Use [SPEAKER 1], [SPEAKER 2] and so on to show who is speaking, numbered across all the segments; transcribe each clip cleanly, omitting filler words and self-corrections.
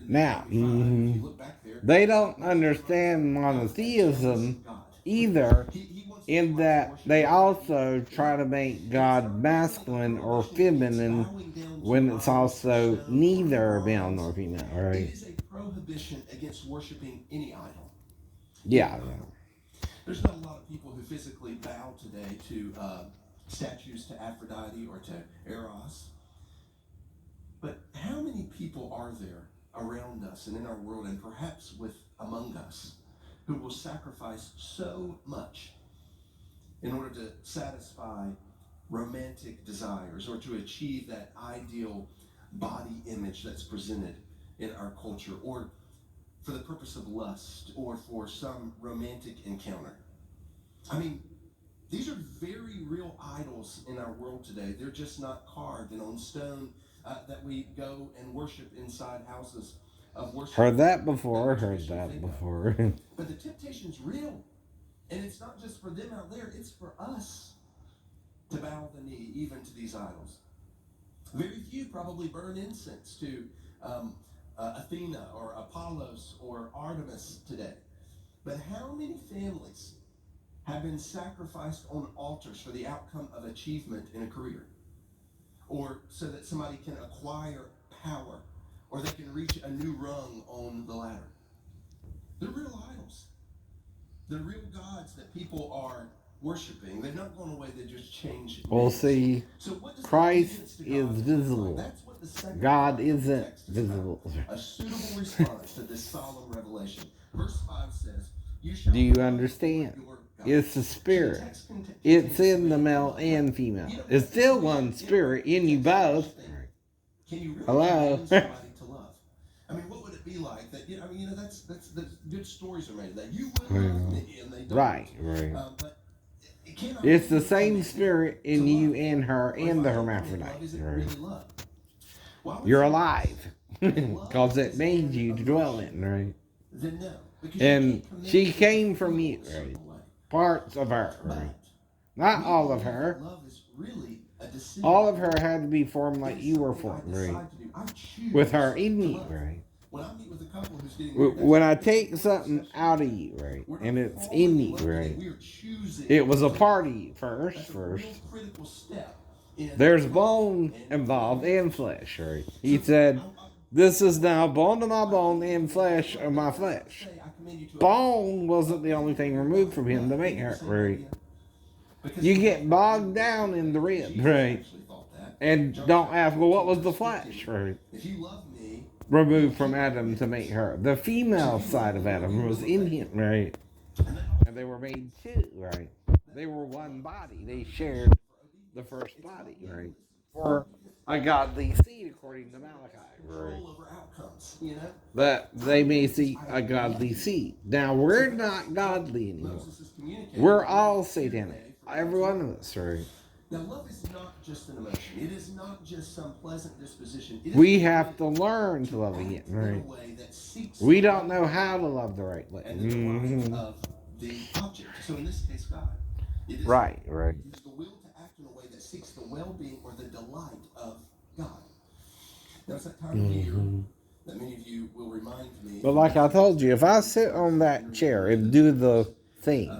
[SPEAKER 1] Now, they don't understand monotheism either, in that they also try to make God masculine or feminine when it's also neither male nor female, right?
[SPEAKER 2] It is a prohibition against worshiping any idol.
[SPEAKER 1] Yeah.
[SPEAKER 2] There's not a lot of people who physically bow today to statues to Aphrodite or to Eros. But how many people are there around us and in our world, and perhaps among us, who will sacrifice so much in order to satisfy romantic desires or to achieve that ideal body image that's presented in our culture, or for the purpose of lust, or for some romantic encounter? I mean, these are very real idols in our world today. They're just not carved and on stone that we go and worship inside houses of worship.
[SPEAKER 1] Heard that before.
[SPEAKER 2] But the temptation's real. And it's not just for them out there, it's for us to bow the knee even to these idols. Very few probably burn incense to Athena or Apollos or Artemis today. But how many families have been sacrificed on altars for the outcome of achievement in a career, or so that somebody can acquire power, or they can reach a new rung on the ladder? They're real idols. They're real gods that people are worshiping. They've not gone away, they just changed.
[SPEAKER 1] Well, see, Christ is visible. God isn't visible.
[SPEAKER 2] A suitable response to this solemn revelation. Verse 5 says,
[SPEAKER 1] do you understand? It's the spirit. It's in the male and female. It's still one spirit in you both.
[SPEAKER 2] Can you really
[SPEAKER 1] Hello?
[SPEAKER 2] somebody to love? I mean, what would it be like that? I mean, that's good stories are made of that. You would love me, and they don't.
[SPEAKER 1] Right.
[SPEAKER 2] But
[SPEAKER 1] it's the same spirit in you and her and the hermaphrodite. You're alive because it made you to dwell in, right?
[SPEAKER 2] Then no.
[SPEAKER 1] And she came from you, right? Parts of her, right? Not all of her. All of her had to be formed like you were formed, right? With her in me, right? When I take something out of you, right, and it's in me, right, it was a part of you first. There's bone involved and flesh, right? He said, this is now bone of my bone and flesh of my flesh. Bone wasn't the only thing removed from him to make her, right? You get bogged down in the rib, right? And don't ask, well, what was the flesh, right? Removed from Adam to make her. The female side of Adam was in him, right? And they were made two, right? They were one body. They shared the first body, right? For a godly seed, according to Malachi, right? That they may see a godly seed. Now, we're not godly anymore. We're all satanic. Every one of us, right?
[SPEAKER 2] Now, love is not just an emotion. It is not just some pleasant disposition.
[SPEAKER 1] We have to learn to love again, right? We don't know how to love the right way.
[SPEAKER 2] Of the object. So in this case, God.
[SPEAKER 1] Right.
[SPEAKER 2] It is the will to act in a way that seeks the well-being or the delight of God. Now, it's that time of year that many of you will remind me.
[SPEAKER 1] But like I told you, if I sit on that chair and do the thing,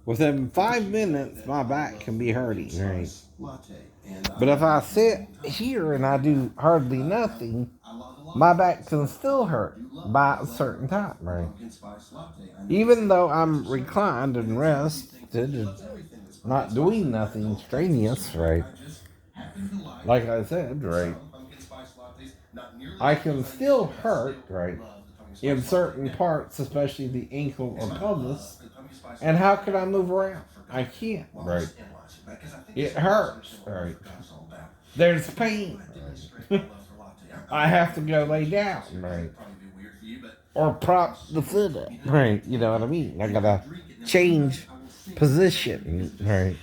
[SPEAKER 1] within 5 minutes, my back can be hurting, right? But if I sit here and I do hardly nothing, my back can still hurt by a certain time, right? Even though I'm reclined and rested and not doing nothing strenuous, right? Like I said, right? I can still hurt, right? In certain parts, especially the ankle or pelvis. And how can I move around? I can't, right? It hurts, right? There's pain. Right? I have to go lay down, right? Or prop the foot up, right? You know what I mean? I gotta change position, right?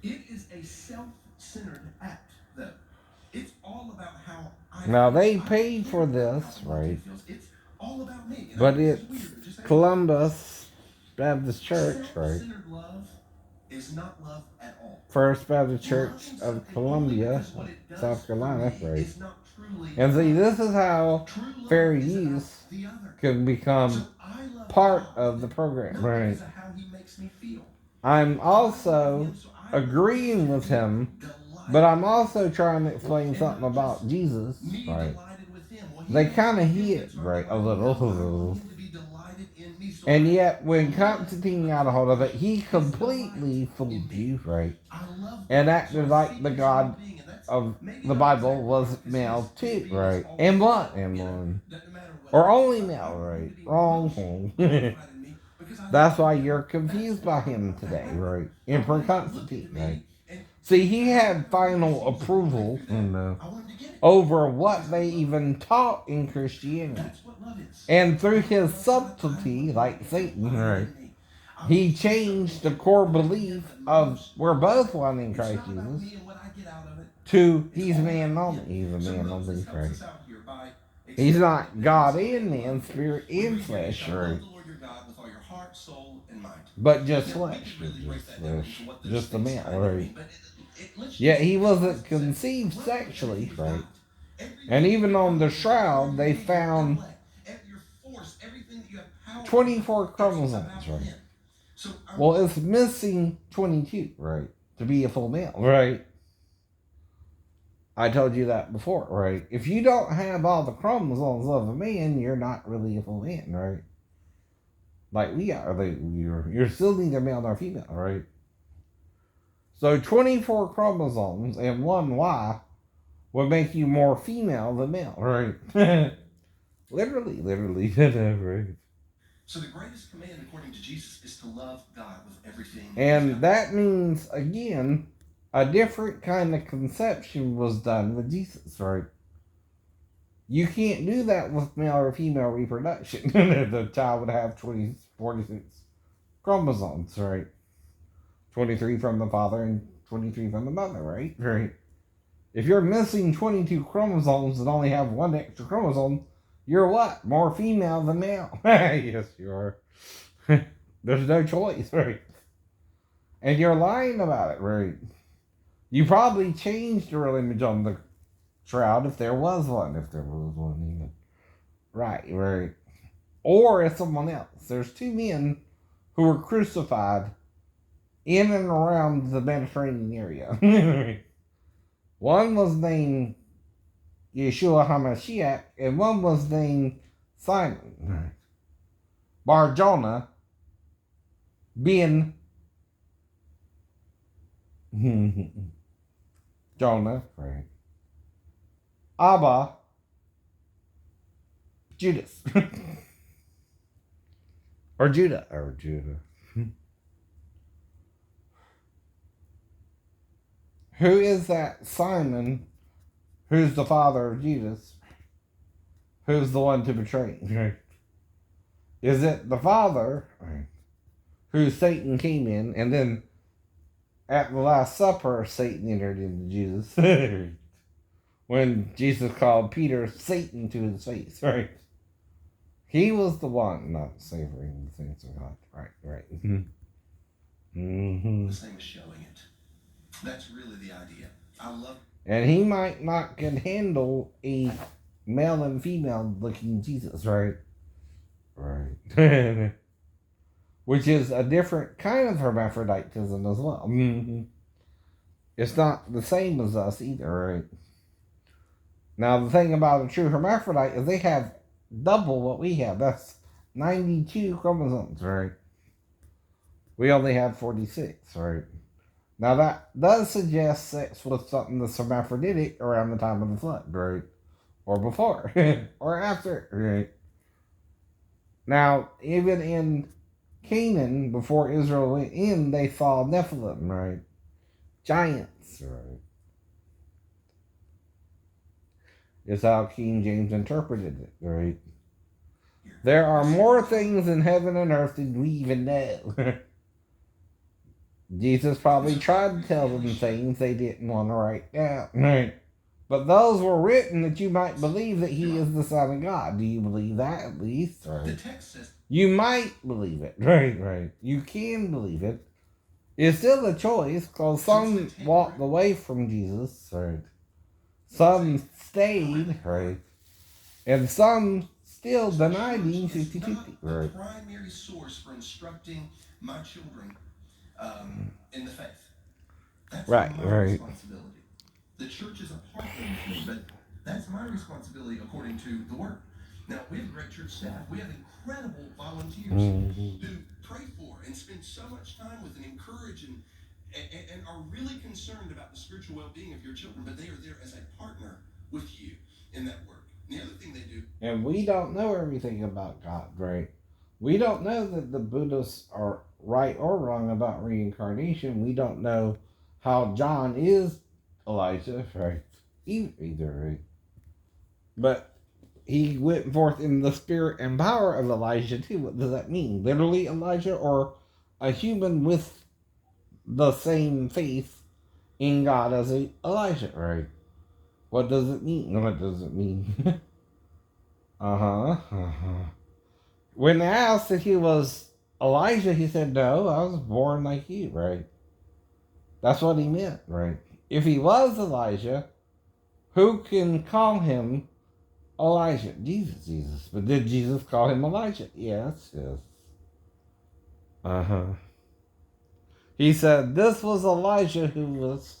[SPEAKER 2] It is a self-centered act, though. It's all about how
[SPEAKER 1] now they paid for this, right?
[SPEAKER 2] It's all about me.
[SPEAKER 1] But it's Columbus Baptist Church, right?
[SPEAKER 2] Love is not love at all.
[SPEAKER 1] First Baptist Church
[SPEAKER 2] Loving
[SPEAKER 1] of
[SPEAKER 2] something
[SPEAKER 1] Columbia,
[SPEAKER 2] only because what it does
[SPEAKER 1] South
[SPEAKER 2] for
[SPEAKER 1] Carolina,
[SPEAKER 2] me
[SPEAKER 1] right?
[SPEAKER 2] is not truly
[SPEAKER 1] And see,
[SPEAKER 2] love.
[SPEAKER 1] this is how
[SPEAKER 2] True love
[SPEAKER 1] fair
[SPEAKER 2] is about
[SPEAKER 1] use
[SPEAKER 2] the other.
[SPEAKER 1] can
[SPEAKER 2] So
[SPEAKER 1] become
[SPEAKER 2] I love
[SPEAKER 1] part
[SPEAKER 2] God,
[SPEAKER 1] of the program,
[SPEAKER 2] not
[SPEAKER 1] right?
[SPEAKER 2] because of how he makes me feel.
[SPEAKER 1] I'm
[SPEAKER 2] I love
[SPEAKER 1] also
[SPEAKER 2] him, so I love
[SPEAKER 1] agreeing
[SPEAKER 2] him
[SPEAKER 1] with
[SPEAKER 2] to
[SPEAKER 1] him,
[SPEAKER 2] be
[SPEAKER 1] but I'm
[SPEAKER 2] delighted
[SPEAKER 1] also
[SPEAKER 2] with him.
[SPEAKER 1] trying to explain
[SPEAKER 2] And
[SPEAKER 1] something
[SPEAKER 2] not
[SPEAKER 1] about
[SPEAKER 2] just
[SPEAKER 1] Jesus,
[SPEAKER 2] me
[SPEAKER 1] right?
[SPEAKER 2] delighted with him. Well, he
[SPEAKER 1] They
[SPEAKER 2] makes
[SPEAKER 1] kind of
[SPEAKER 2] me feel
[SPEAKER 1] hit,
[SPEAKER 2] good, so I'm
[SPEAKER 1] right, a
[SPEAKER 2] delighted. No, I want
[SPEAKER 1] little.
[SPEAKER 2] him to be delighted in me, so
[SPEAKER 1] And
[SPEAKER 2] I
[SPEAKER 1] yet, when
[SPEAKER 2] live
[SPEAKER 1] Constantine got a hold of it, he
[SPEAKER 2] his delight
[SPEAKER 1] completely
[SPEAKER 2] in
[SPEAKER 1] fooled
[SPEAKER 2] me.
[SPEAKER 1] you, right?
[SPEAKER 2] I love
[SPEAKER 1] And
[SPEAKER 2] God, so
[SPEAKER 1] acted
[SPEAKER 2] I
[SPEAKER 1] like
[SPEAKER 2] seek
[SPEAKER 1] the
[SPEAKER 2] his
[SPEAKER 1] God
[SPEAKER 2] well-being, and that's
[SPEAKER 1] of
[SPEAKER 2] maybe
[SPEAKER 1] the
[SPEAKER 2] not
[SPEAKER 1] Bible
[SPEAKER 2] exactly
[SPEAKER 1] was
[SPEAKER 2] right, because
[SPEAKER 1] male
[SPEAKER 2] his
[SPEAKER 1] too,
[SPEAKER 2] well-being is
[SPEAKER 1] right?
[SPEAKER 2] always
[SPEAKER 1] And one,
[SPEAKER 2] love,
[SPEAKER 1] and
[SPEAKER 2] you know.
[SPEAKER 1] one.
[SPEAKER 2] Doesn't matter what
[SPEAKER 1] Or
[SPEAKER 2] it is,
[SPEAKER 1] only
[SPEAKER 2] but I
[SPEAKER 1] male,
[SPEAKER 2] want him
[SPEAKER 1] right?
[SPEAKER 2] to be
[SPEAKER 1] Wrong.
[SPEAKER 2] most glorified in me because I
[SPEAKER 1] That's
[SPEAKER 2] love
[SPEAKER 1] why
[SPEAKER 2] him.
[SPEAKER 1] you're
[SPEAKER 2] That's
[SPEAKER 1] confused
[SPEAKER 2] why
[SPEAKER 1] by
[SPEAKER 2] I
[SPEAKER 1] him
[SPEAKER 2] want to
[SPEAKER 1] today,
[SPEAKER 2] happen.
[SPEAKER 1] right?
[SPEAKER 2] I
[SPEAKER 1] Emperor
[SPEAKER 2] want him to look
[SPEAKER 1] Constantine,
[SPEAKER 2] at
[SPEAKER 1] right?
[SPEAKER 2] me and
[SPEAKER 1] See, he
[SPEAKER 2] however
[SPEAKER 1] had
[SPEAKER 2] he
[SPEAKER 1] final
[SPEAKER 2] sees his way
[SPEAKER 1] approval
[SPEAKER 2] through that, I want him to get it
[SPEAKER 1] over what
[SPEAKER 2] because I
[SPEAKER 1] they
[SPEAKER 2] love him.
[SPEAKER 1] even taught in Christianity.
[SPEAKER 2] That's what love is.
[SPEAKER 1] And through
[SPEAKER 2] I
[SPEAKER 1] his
[SPEAKER 2] love God. I
[SPEAKER 1] subtlety,
[SPEAKER 2] want
[SPEAKER 1] like
[SPEAKER 2] him to be
[SPEAKER 1] Satan,
[SPEAKER 2] delighted
[SPEAKER 1] right?
[SPEAKER 2] in me. I want
[SPEAKER 1] He
[SPEAKER 2] to see something
[SPEAKER 1] changed the
[SPEAKER 2] in
[SPEAKER 1] core
[SPEAKER 2] him that I
[SPEAKER 1] belief
[SPEAKER 2] get the
[SPEAKER 1] of
[SPEAKER 2] most
[SPEAKER 1] we're
[SPEAKER 2] love.
[SPEAKER 1] both one in
[SPEAKER 2] It's
[SPEAKER 1] Christ
[SPEAKER 2] not about
[SPEAKER 1] Jesus
[SPEAKER 2] me and what I get out of it.
[SPEAKER 1] to
[SPEAKER 2] It's
[SPEAKER 1] he's
[SPEAKER 2] all
[SPEAKER 1] man
[SPEAKER 2] about
[SPEAKER 1] only.
[SPEAKER 2] him.
[SPEAKER 1] He's a
[SPEAKER 2] So
[SPEAKER 1] man
[SPEAKER 2] Moses
[SPEAKER 1] only,
[SPEAKER 2] helps
[SPEAKER 1] right?
[SPEAKER 2] us out here by
[SPEAKER 1] He's
[SPEAKER 2] explaining
[SPEAKER 1] not
[SPEAKER 2] that there
[SPEAKER 1] God
[SPEAKER 2] is
[SPEAKER 1] in
[SPEAKER 2] something
[SPEAKER 1] man,
[SPEAKER 2] love.
[SPEAKER 1] spirit
[SPEAKER 2] We
[SPEAKER 1] and
[SPEAKER 2] read here, you
[SPEAKER 1] flesh,
[SPEAKER 2] shall
[SPEAKER 1] right?
[SPEAKER 2] love the Lord your God with all your heart, soul, and mind.
[SPEAKER 1] But just
[SPEAKER 2] Now, we
[SPEAKER 1] flesh,
[SPEAKER 2] could really break
[SPEAKER 1] just
[SPEAKER 2] that down
[SPEAKER 1] flesh,
[SPEAKER 2] into what those
[SPEAKER 1] just a
[SPEAKER 2] things
[SPEAKER 1] male,
[SPEAKER 2] kind of
[SPEAKER 1] right?
[SPEAKER 2] mean, but let's
[SPEAKER 1] Yet
[SPEAKER 2] just
[SPEAKER 1] he
[SPEAKER 2] suffice
[SPEAKER 1] wasn't
[SPEAKER 2] to say,
[SPEAKER 1] conceived
[SPEAKER 2] love with
[SPEAKER 1] sexually,
[SPEAKER 2] everything you've
[SPEAKER 1] right?
[SPEAKER 2] got. Everything
[SPEAKER 1] And
[SPEAKER 2] that
[SPEAKER 1] even
[SPEAKER 2] you
[SPEAKER 1] on
[SPEAKER 2] have,
[SPEAKER 1] the
[SPEAKER 2] your will,
[SPEAKER 1] shroud,
[SPEAKER 2] your
[SPEAKER 1] they
[SPEAKER 2] need, your
[SPEAKER 1] found
[SPEAKER 2] intellect, your force, everything that you have power over,
[SPEAKER 1] 24
[SPEAKER 2] it's
[SPEAKER 1] chromosomes,
[SPEAKER 2] about
[SPEAKER 1] right?
[SPEAKER 2] him. So
[SPEAKER 1] Well, it's missing 22, right? To be a full male, right? I told you that before, right? If you don't have all the chromosomes of a man, you're not really a full man, right? Like we are, you're still neither male nor female, right? So 24 chromosomes and one Y would make you more female than male, right? literally, right?
[SPEAKER 2] So the greatest command, according to Jesus, is to love God with everything.
[SPEAKER 1] And that means, again, a different kind of conception was done with Jesus, right? You can't do that with male or female reproduction. The child would have 46 chromosomes, right? 23 from the father and 23 from the mother, right? Right. If you're missing 22 chromosomes and only have one extra chromosome, you're what? More female than male. Yes, you are. There's no choice, right? And you're lying about it, right? You probably changed the real image on the shroud if there was one, even. Right. Or it's someone else. There's two men who were crucified in and around the Mediterranean area. One was named Yeshua HaMashiach, and one was named Simon Bar Jonah bin Jonah, right? Abba Judas. or Judah. Who is that Simon who's the father of Judas? Who's the one to betray him? Is it the father who Satan came in, and then at the Last Supper, Satan entered into Jesus? When Jesus called Peter Satan to his face, right? He was the one not savoring the things of God. Right. Mm-hmm.
[SPEAKER 2] The same as showing it. That's really the idea. I love.
[SPEAKER 1] And he might not can handle a male and female looking Jesus, right? Right. Which is a different kind of hermaphroditism as well. Mm-hmm. It's not the same as us either, right? Now, the thing about a true hermaphrodite is they have double what we have. That's 92 chromosomes, right? We only have 46, right? Now, that does suggest sex was something that's hermaphroditic around the time of the flood, right? Or before, or after, right? Now, even in Canaan, before Israel went in, they saw Nephilim, right? Giants, right? Is how King James interpreted it, right? There are more things in heaven and earth than we even know. Jesus probably tried to tell them things they didn't want to write down, right? But those were written that you might believe that he is the Son of God. Do you believe that at least? Right?
[SPEAKER 2] The text says
[SPEAKER 1] You might believe it, right? You can believe it. It's still a choice, because some walked away from Jesus, right? Some stayed, right? And some still denied him 50-50, right?
[SPEAKER 2] The primary source for instructing my children in the faith. That's
[SPEAKER 1] Right,
[SPEAKER 2] my
[SPEAKER 1] right.
[SPEAKER 2] responsibility. The church is a partner with me, but that's my responsibility according to the Word. Now, we have great church staff. We have incredible volunteers who pray for and spend so much time with and encourage and are really concerned about the spiritual well-being of your children, but they are there as a partner with you in that work. And the other thing they do...
[SPEAKER 1] And we don't know everything about God, right? We don't know that the Buddhists are right or wrong about reincarnation. We don't know how John is Elijah, right? Either, right? But he went forth in the spirit and power of Elijah too. What does that mean? Literally Elijah, or a human with the same faith in God as Elijah, right? What does it mean? What does it mean? When asked if he was Elijah, he said, "No, I was born like you," right? That's what he meant, right? If he was Elijah, who can call him Elijah? Jesus. But did Jesus call him Elijah? Yes. He said, "This was Elijah who was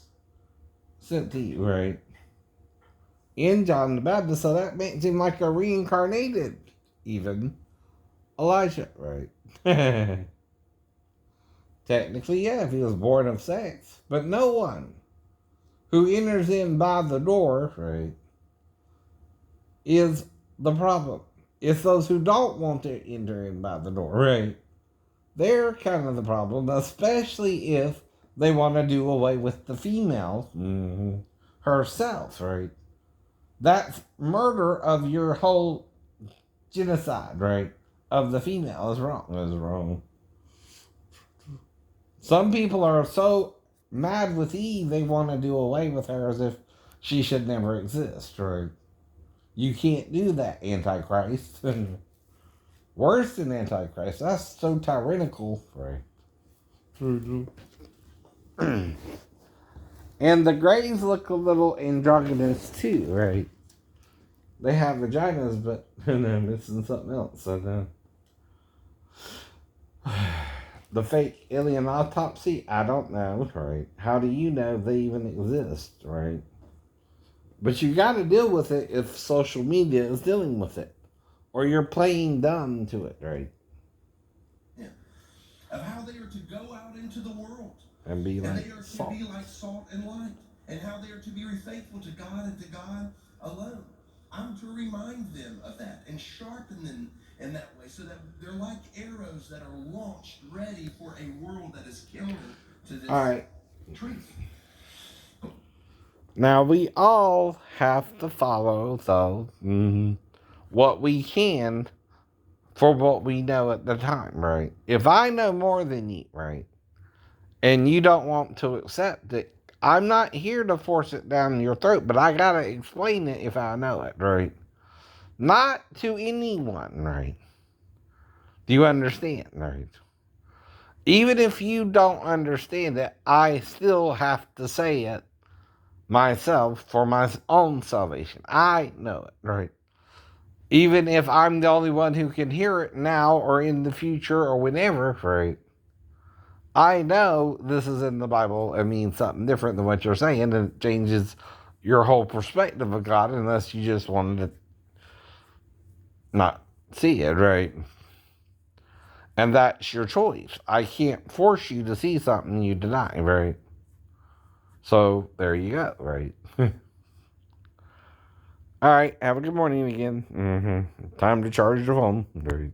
[SPEAKER 1] sent to you," right? In John the Baptist, so that makes him like a reincarnated, even Elijah, right? Technically, yeah, if he was born of sex. But no one who enters in by the door, right, is the problem. It's those who don't want to enter in by the door, right? They're kind of the problem, especially if they want to do away with the female herself, right? That's murder of your whole genocide, right? Of the female is wrong. Some people are so mad with Eve, they want to do away with her as if she should never exist, right? You can't do that, Antichrist. Worse than Antichrist. That's so tyrannical, right? And the Greys look a little androgynous too, right? They have vaginas, but they're missing something else. So, the fake alien autopsy, I don't know, right? How do you know they even exist, right? But you got to deal with it if social media is dealing with it, or you're playing dumb to it, right?
[SPEAKER 2] Yeah. Of how they are to go out into the world
[SPEAKER 1] and be like
[SPEAKER 2] they are to be like salt and light, and how they are to be faithful to God and to God alone. I'm to remind them of that and sharpen them in that way, so that they're like arrows that are launched, ready for a world that is counter to this truth.
[SPEAKER 1] Now we all have to follow, though, what we can for what we know at the time, right? If I know more than you, right, and you don't want to accept it, I'm not here to force it down your throat, but I gotta explain it if I know it, right? Not to anyone, right? Do you understand, right? Even if you don't understand it, I still have to say it myself for my own salvation. I know it, right? Even if I'm the only one who can hear it now or in the future or whenever, right? I know this is in the Bible and means something different than what you're saying, and it changes your whole perspective of God unless you just wanted to not see it, right? And that's your choice. I can't force you to see something you deny, right? So there you go, right? All right, have a good morning again. Time to charge your phone. Right.